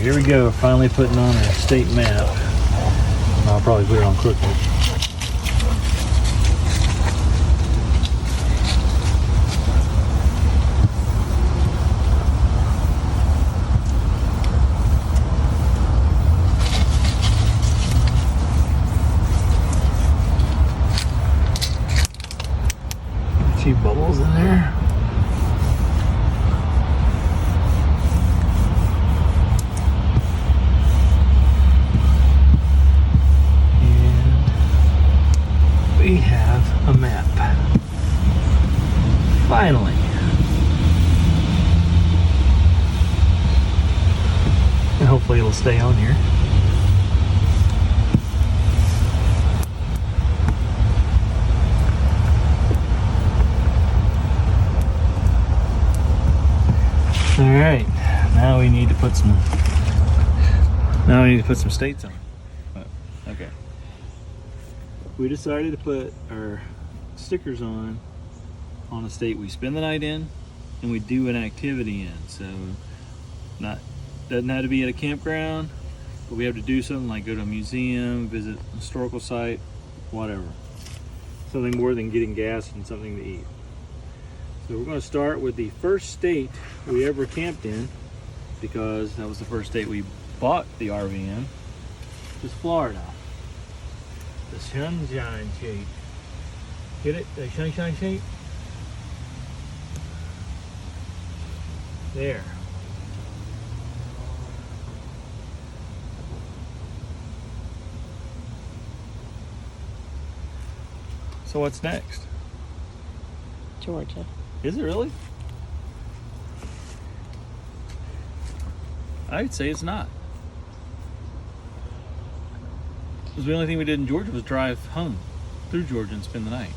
here we go. Finally putting on our state map. I'll probably put it on crooked. A few bubbles in there. We have a map. Finally. And hopefully it'll stay on here. Alright, now we need to put some states on. Okay. We decided to put our stickers on a state we spend the night in and we do an activity in. So doesn't have to be at a campground, but we have to do something like go to a museum, visit a historical site, whatever. Something more than getting gas and something to eat. So we're going to start with the first state we ever camped in, because that was the first state we bought the RV in, which is Florida. The Sunshine State. Get it? The Sunshine State? There. So what's next? Georgia. Is it really? I would say it's not. Because the only thing we did in Georgia was drive home through Georgia and spend the night.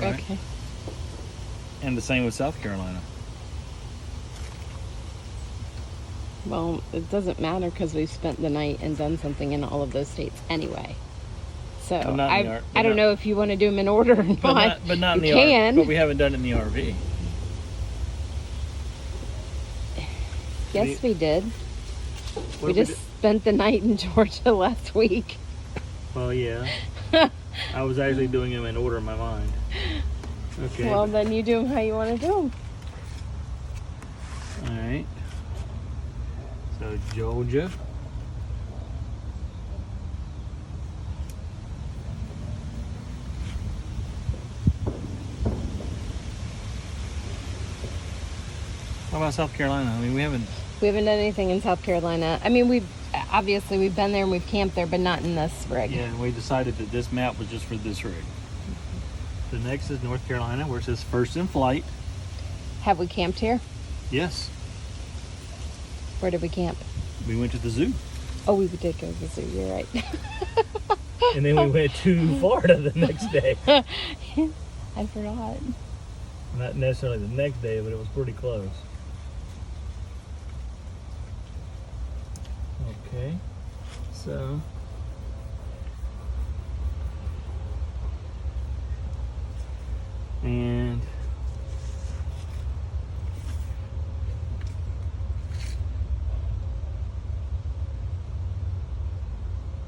Right? Okay. And the same with South Carolina. Well, it doesn't matter because we've spent the night and done something in all of those states anyway. So I don't know if you want to do them in order or not. But not in the RV. But we haven't done it in the RV. Yes, we did. We just spent the night in Georgia last week. Well, yeah. I was actually doing them in order in my mind. Okay. Well, then you do them how you want to do them. All right. So Georgia. How about South Carolina? I mean, we haven't done anything in South Carolina. I mean, we've been there and we've camped there, but not in this rig. Yeah, we decided that this map was just for this rig. The next is North Carolina, where it says first in flight. Have we camped here? Yes. Where did we camp? We went to the zoo. Oh, we did go to the zoo. You're right. And then we went to Florida the next day. I forgot. Not necessarily the next day, but it was pretty close. Okay, so and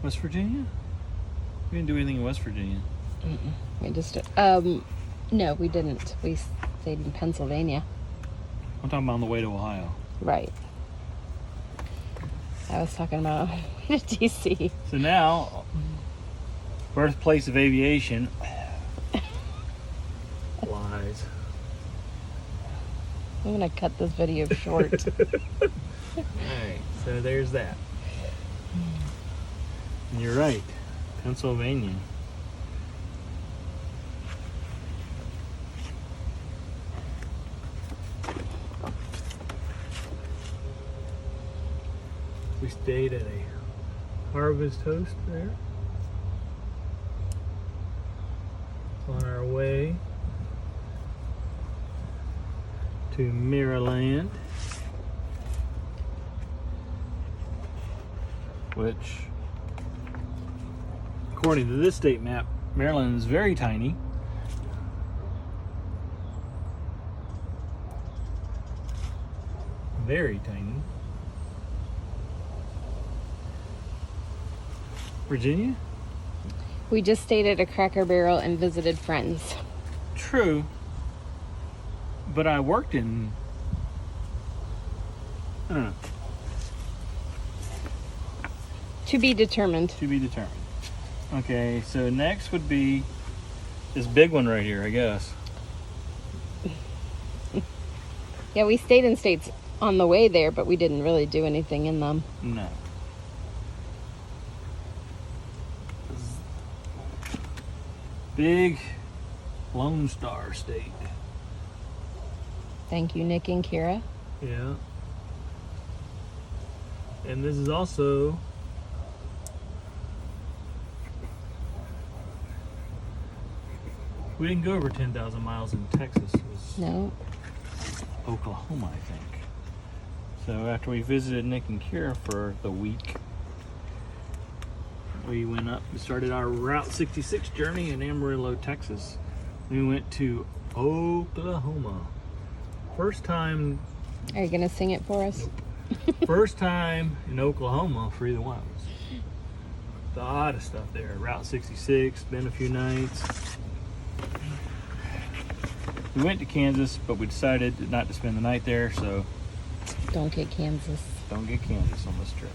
West Virginia? We didn't do anything in West Virginia. We just no, we didn't. We stayed in Pennsylvania. I'm talking about on the way to Ohio. Right. I was talking about DC. So now, birthplace of aviation. Lies. I'm gonna cut this video short. Alright, so there's that. And you're right, Pennsylvania. We stayed at a Harvest Host there. On our way to Maryland, which, according to this state map, Maryland is very tiny. Very tiny. Virginia? We just stayed at a Cracker Barrel and visited friends. True. But I worked in... I don't know. To be determined. To be determined. Okay, so next would be this big one right here, I guess. Yeah, we stayed in states on the way there, but we didn't really do anything in them. No. Big Lone Star State. Thank you, Nick and Kira. Yeah. And this is also we didn't go over 10,000 miles in Texas. It was No. Oklahoma, I think. So after we visited Nick and Kira for the week, we went up and started our Route 66 journey in Amarillo, Texas. We went to Oklahoma. First time. Are you going to sing it for us? Nope. First time in Oklahoma for either one of us. The oddest stuff there. Route 66, been a few nights. We went to Kansas, but we decided not to spend the night there, so Don't get Kansas. don't get Kansas on this trip.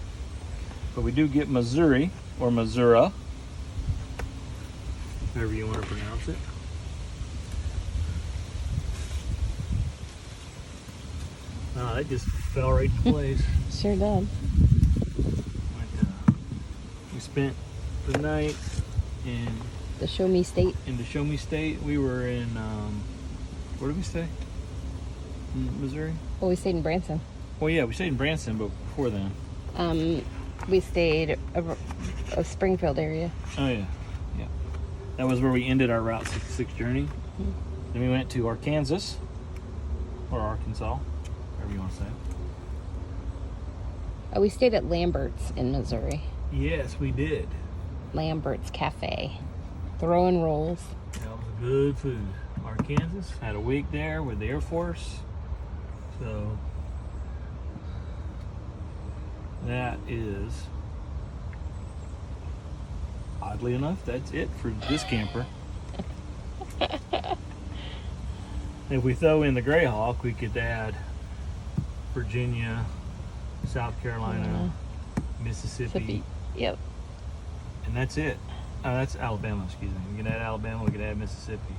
But we do get Missouri, or Missouri, however you want to pronounce it. Oh, that just fell right in place. Sure did. We spent the night in The Show Me State. the Show Me State. We were in, where did we stay? In Missouri? Well, we stayed in Branson. Well, yeah, we stayed in Branson, but before then. We stayed a Springfield area. Oh, yeah. Yeah. That was where we ended our Route 66 journey. Mm-hmm. Then we went to Arkansas, or Arkansas, whatever you want to say. Oh, we stayed at Lambert's in Missouri. Yes, we did. Lambert's Cafe. Throwing rolls. That was good food. Arkansas, had a week there with the Air Force. So that is, oddly enough, that's it for this camper. If we throw in the Greyhawk, we could add Virginia, South Carolina, Mississippi, Yep. and that's it. That's Alabama, excuse me. We could add Alabama, we could add Mississippi.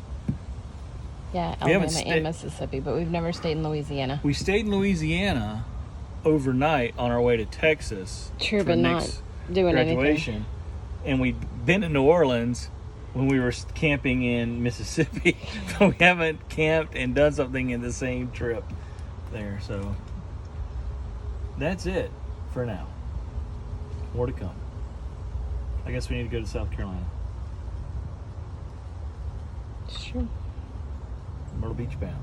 Yeah, We haven't Alabama and Mississippi, but we've never stayed in Louisiana. We stayed in Louisiana overnight on our way to Texas. True, for but not Nick's doing graduation. anything. And we'd been to New Orleans when we were camping in Mississippi, but we haven't camped and done something in the same trip there. So that's it for now. More to come. I guess we need to go to South Carolina. Sure. Myrtle Beach bound.